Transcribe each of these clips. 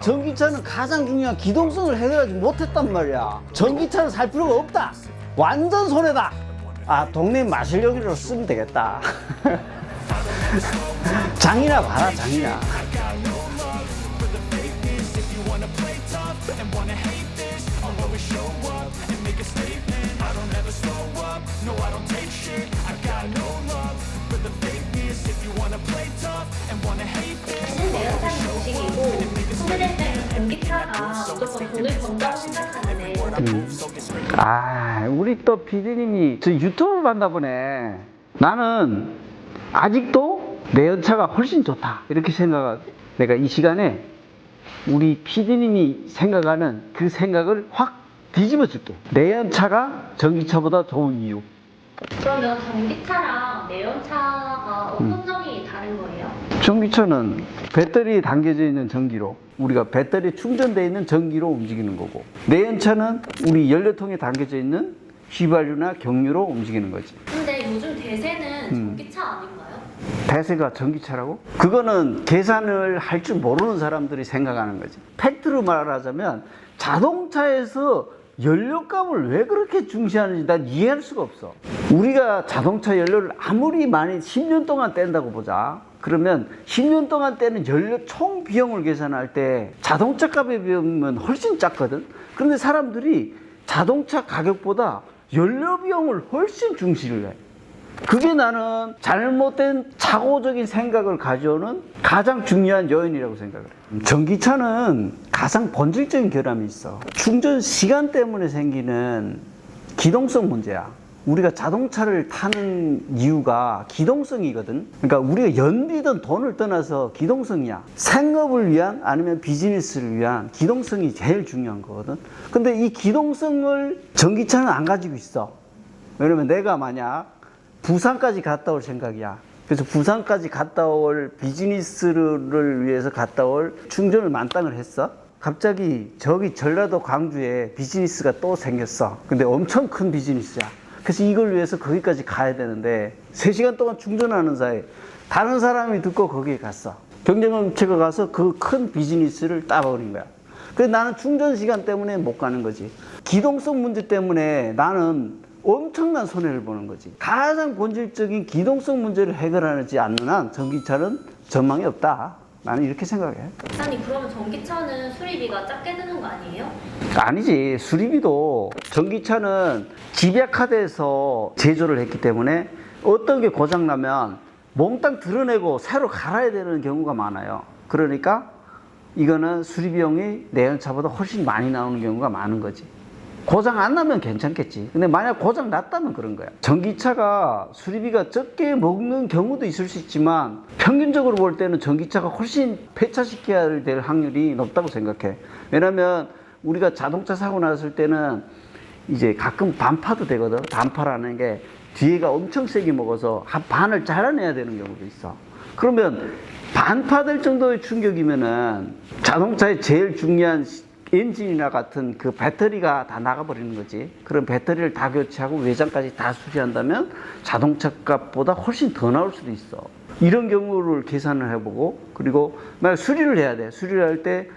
전기차는 가장 중요한 기동성을 해결하지 못했단 말이야. 전기차는 살 필요가 없다. 완전 손해다. 아, 동네 마실용으로 쓰면 되겠다. 장이나 봐라, 장이나. 사실 내연차는 정식이고 소비될 때는 전기차가 무조건 돈을 번다고 생각하는데 아, 우리 또 PD님이 저 유튜브 봤나 보네. 나는 아직도 내연차가 훨씬 좋다. 이렇게 내가 이 시간에 우리 PD님이 생각하는 그 생각을 확 뒤집어 줄게. 내연차가 전기차보다 좋은 이유. 그러면 전기차랑 내연차가 어떤 점이 다른 거예요? 전기차는 배터리에 담겨져 있는 전기로, 우리가 배터리에 충전되어 있는 전기로 움직이는 거고, 내연차는 우리 연료통에 담겨져 있는 휘발유나 경유로 움직이는 거지. 근데 요즘 대세는 전기차 아닌가요? 대세가 전기차라고? 그거는 계산을 할 줄 모르는 사람들이 생각하는 거지. 팩트로 말하자면 자동차에서 연료값을 왜 그렇게 중시하는지 난 이해할 수가 없어. 우리가 자동차 연료를 아무리 많이 10년 동안 뗀다고 보자. 그러면 10년 동안 떼는 연료 총 비용을 계산할 때 자동차 값에 비하면 훨씬 작거든. 그런데 사람들이 자동차 가격보다 연료 비용을 훨씬 중시를 해. 그게 나는 잘못된 착오적인 생각을 가져오는 가장 중요한 요인이라고 생각을 해. 전기차는 가장 본질적인 결함이 있어. 충전 시간 때문에 생기는 기동성 문제야. 우리가 자동차를 타는 이유가 기동성이거든. 그러니까 우리가 연비든 돈을 떠나서 기동성이야. 생업을 위한 아니면 비즈니스를 위한 기동성이 제일 중요한 거거든. 근데 이 기동성을 전기차는 안 가지고 있어. 왜냐면 내가 만약 부산까지 갔다 올 생각이야. 그래서 부산까지 갔다 올 비즈니스를 위해서 갔다 올 충전을 만땅을 했어. 갑자기 저기 전라도 광주에 비즈니스가 또 생겼어. 근데 엄청 큰 비즈니스야. 그래서 이걸 위해서 거기까지 가야 되는데 3시간 동안 충전하는 사이 다른 사람이 듣고 거기에 갔어. 경쟁업체가 가서 그 큰 비즈니스를 따버린 거야. 그래서 나는 충전 시간 때문에 못 가는 거지. 기동성 문제 때문에 나는 엄청난 손해를 보는 거지. 가장 본질적인 기동성 문제를 해결하지 않는 한 전기차는 전망이 없다. 나는 이렇게 생각해. 아니 그러면 전기차는 수리비가 작게 드는 거 아니에요? 아니지. 수리비도 전기차는 집약화돼서 제조를 했기 때문에 어떤 게 고장나면 몽땅 드러내고 새로 갈아야 되는 경우가 많아요. 그러니까 이거는 수리비용이 내연차보다 훨씬 많이 나오는 경우가 많은 거지. 고장 안 나면 괜찮겠지. 근데 만약 고장 났다면 그런 거야. 전기차가 수리비가 적게 먹는 경우도 있을 수 있지만 평균적으로 볼 때는 전기차가 훨씬 폐차시켜야 될 확률이 높다고 생각해. 왜냐면 우리가 자동차 사고 났을 때는 이제 가끔 반파도 되거든. 반파라는 게 뒤에가 엄청 세게 먹어서 한 반을 잘라내야 되는 경우도 있어. 그러면 반파될 정도의 충격이면은 자동차의 제일 중요한 엔진이나 같은 그 배터리가 다 나가버리는 거지. 그럼 배터리를 다 교체하고 외장까지 다 수리한다면 자동차 값보다 훨씬 더 나올 수도 있어. 이런 경우를 계산을 해보고, 그리고 만약 수리를 해야 돼. 수리를 할 때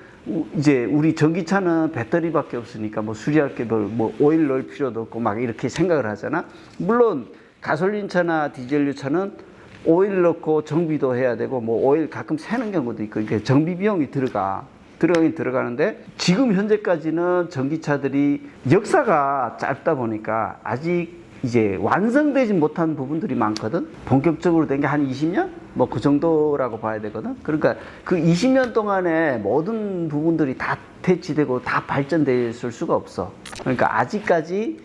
이제 우리 전기차는 배터리밖에 없으니까 뭐 수리할 게 뭐 오일 넣을 필요도 없고 막 이렇게 생각을 하잖아. 물론 가솔린차나 디젤차는 오일 넣고 정비도 해야 되고 뭐 오일 가끔 새는 경우도 있고 이렇게 정비 비용이 들어가긴 들어가는데 지금 현재까지는 전기차들이 역사가 짧다 보니까 아직 이제 완성되지 못한 부분들이 많거든. 본격적으로 된 게 한 20년? 뭐 그 정도라고 봐야 되거든. 그러니까 그 20년 동안에 모든 부분들이 다 퇴치되고 다 발전됐을 수가 없어. 그러니까 아직까지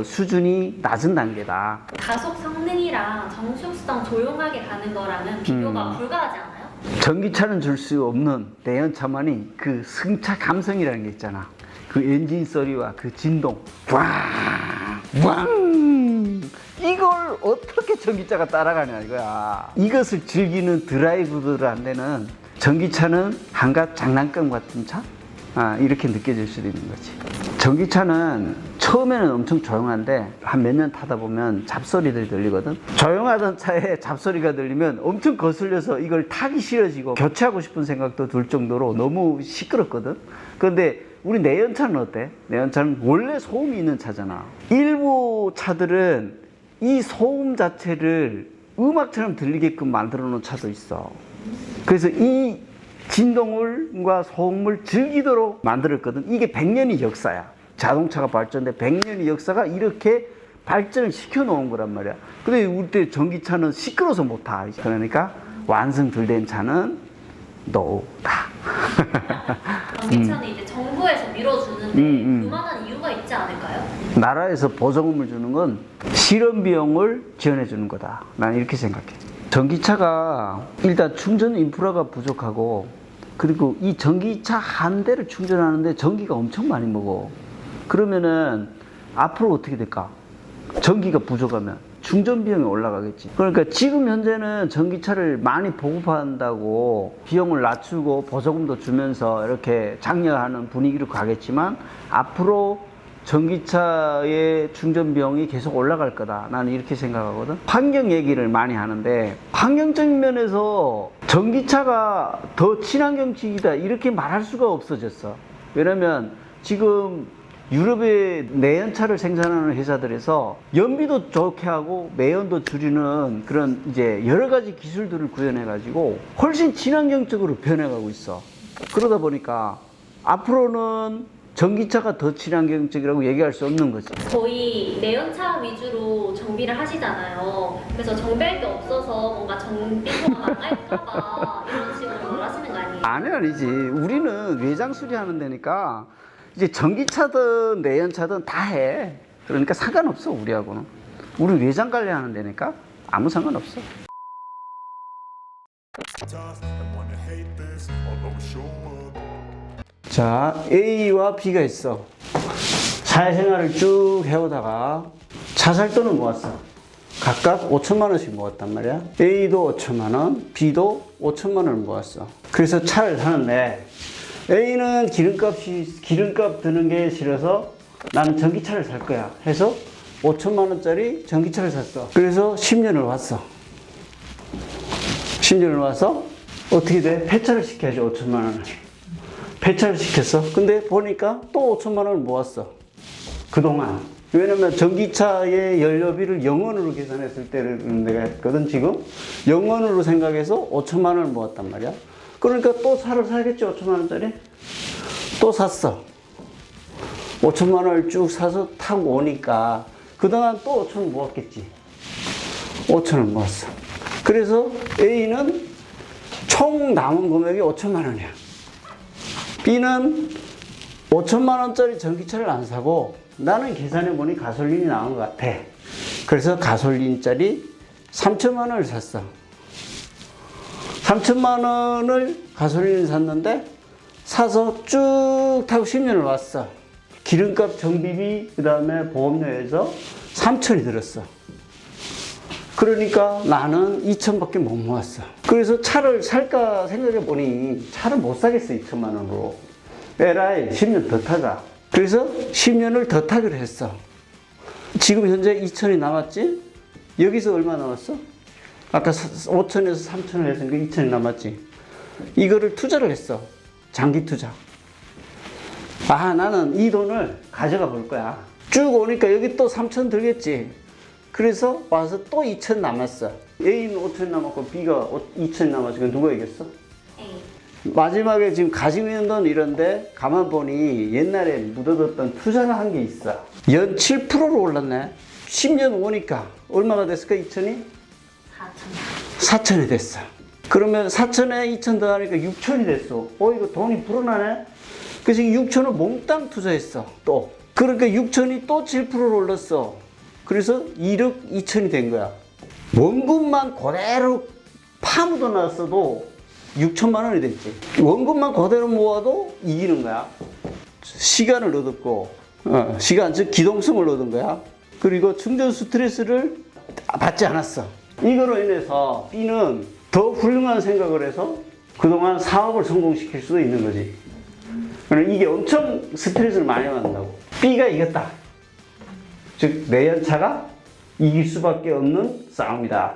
수준이 낮은 단계다. 가속 성능이랑 정숙성 조용하게 가는 거랑은 비교가 불가하지 않아요? 전기차는 줄 수 없는 내연차만이 그 승차 감성이라는 게 있잖아. 그 엔진 소리와 그 진동, 왕 이걸 어떻게 전기차가 따라가냐 이거야. 이것을 즐기는 드라이브들한테는 전기차는 한갓 장난감 같은 차? 이렇게 느껴질 수도 있는 거지. 전기차는 처음에는 엄청 조용한데 한 몇 년 타다 보면 잡소리들이 들리거든. 조용하던 차에 잡소리가 들리면 엄청 거슬려서 이걸 타기 싫어지고 교체하고 싶은 생각도 들 정도로 너무 시끄럽거든. 그런데 우리 내연차는 어때? 내연차는 원래 소음이 있는 차잖아. 일부 차들은 이 소음 자체를 음악처럼 들리게끔 만들어 놓은 차도 있어. 그래서 이 진동을과 소음을 즐기도록 만들었거든. 이게 100년이 역사야. 자동차가 발전돼 100년의 역사가 이렇게 발전을 시켜 놓은 거란 말이야. 근데 우리 때 전기차는 시끄러워서 못 타. 그러니까 완성 덜 된 차는 노다. 전기차는 이제 정부에서 밀어주는데 그만한 이유가 있지 않을까요? 나라에서 보조금을 주는 건 실험 비용을 지원해 주는 거다. 난 이렇게 생각해. 전기차가 일단 충전 인프라가 부족하고, 그리고 이 전기차 한 대를 충전하는데 전기가 엄청 많이 먹어. 그러면은 앞으로 어떻게 될까? 전기가 부족하면 충전 비용이 올라가겠지. 그러니까 지금 현재는 전기차를 많이 보급한다고 비용을 낮추고 보조금도 주면서 이렇게 장려하는 분위기로 가겠지만, 앞으로 전기차의 충전 비용이 계속 올라갈 거다. 나는 이렇게 생각하거든. 환경 얘기를 많이 하는데, 환경적인 면에서 전기차가 더 친환경적이다 이렇게 말할 수가 없어졌어. 왜냐면 지금 유럽의 내연차를 생산하는 회사들에서 연비도 좋게 하고 매연도 줄이는 그런 이제 여러 가지 기술들을 구현해 가지고 훨씬 친환경적으로 변해가고 있어. 그러다 보니까 앞으로는 전기차가 더 친환경적이라고 얘기할 수 없는 거지. 거의 내연차 위주로 정비를 하시잖아요. 그래서 정비할 게 없어서 뭔가 정비소가 망할까봐 이런 식으로 하시는 거 아니에요? 아니지. 우리는 외장 수리하는 데니까 이제 전기차든 내연차든 다 해. 그러니까 상관없어, 우리하고는. 우리 외장 관리하는 데니까 아무 상관없어. 자, A와 B가 있어. 사회생활을 쭉 해오다가 자살돈을 모았어. 각각 5천만 원씩 모았단 말이야. A도 5천만 원, B도 5천만 원을 모았어. 그래서 차를 사는데, A는 기름값 드는 게 싫어서 나는 전기차를 살 거야 해서 5천만 원짜리 전기차를 샀어. 그래서 10년을 왔어. 10년을 와서 어떻게 돼? 폐차를 시켜야지. 5천만 원을 폐차를 시켰어. 근데 보니까 또 5천만 원을 모았어. 그동안. 왜냐면 전기차의 연료비를 0원으로 계산했을 때를 내가 했거든. 지금 0원으로 생각해서 5천만 원을 모았단 말이야. 그러니까 또 차를 사야겠지. 5천만 원짜리 또 샀어. 5천만 원을 쭉 사서 타고 오니까 그동안 또 5천 원 모았겠지. 5천 원 모았어. 그래서 A는 총 남은 금액이 5천만 원이야. B는 5천만 원짜리 전기차를 안 사고 나는 계산해 보니 가솔린이 나온 것 같아. 그래서 가솔린짜리 3천만 원을 샀어. 3천만 원을 가솔린을 샀는데 사서 쭉 타고 10년을 왔어. 기름값, 정비비, 그 다음에 보험료에서 3천이 들었어. 그러니까 나는 2천밖에 못 모았어. 그래서 차를 살까 생각해 보니 차를 못 사겠어. 2천만 원으로. 에라이 10년 더 타자. 그래서 10년을 더 타기로 했어. 지금 현재 2천이 남았지? 여기서 얼마 남았어? 아까 5천에서 3천을 했으니까 2천이 남았지. 이거를 투자를 했어. 장기 투자. 아, 나는 이 돈을 가져가 볼 거야. 쭉 오니까 여기 또 3천 들겠지. 그래서 와서 또 2천 남았어. A는 5천 남았고 B가 2천 남았어. 그럼 누가 이겼어? 마지막에 지금 가지고 있는 돈 이런데 가만 보니 옛날에 묻어뒀던 투자를 한 게 있어. 연 7%로 올랐네. 10년 오니까 얼마가 됐을까? 2천이? 4천이 됐어. 그러면 4천에 2천 더하니까 6천이 됐어. 이거 돈이 불어나네. 그래서 6천을 몽땅 투자했어. 또 그러니까 6천이 또 7%로 올랐어. 그래서 1억 2천이 된 거야. 원금만 그대로 파묻어 놨어도 6천만 원이 됐지. 원금만 그대로 모아도 이기는 거야. 시간을 얻었고, 시간 즉 기동성을 얻은 거야. 그리고 충전 스트레스를 받지 않았어. 이거로 인해서 B는 더 훌륭한 생각을 해서 그동안 사업을 성공시킬 수도 있는 거지. 이게 엄청 스트레스를 많이 받는다고. B가 이겼다. 즉 내연차가 이길 수밖에 없는 싸움이다.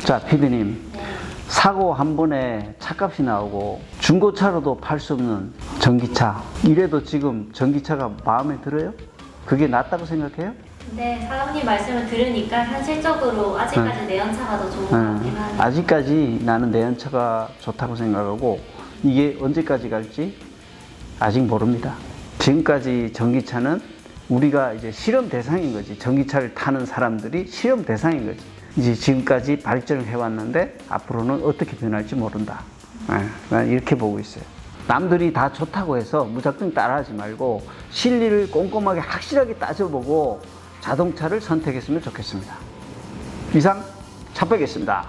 자, 피디님. 사고 한 번에 차값이 나오고 중고차로도 팔 수 없는 전기차, 이래도 지금 전기차가 마음에 들어요? 그게 낫다고 생각해요? 근데 사장님 말씀을 들으니까 현실적으로 아직까지 내연차가 더 좋은 것 같긴 하네요. 아직까지 나는 내연차가 좋다고 생각하고 이게 언제까지 갈지 아직 모릅니다. 지금까지 전기차는 우리가 이제 실험 대상인 거지. 전기차를 타는 사람들이 실험 대상인 거지. 이제 지금까지 발전을 해왔는데 앞으로는 어떻게 변할지 모른다. 난 이렇게 보고 있어요. 남들이 다 좋다고 해서 무작정 따라하지 말고 실리를 꼼꼼하게 확실하게 따져보고 자동차를 선택했으면 좋겠습니다. 이상 차빼겠습니다.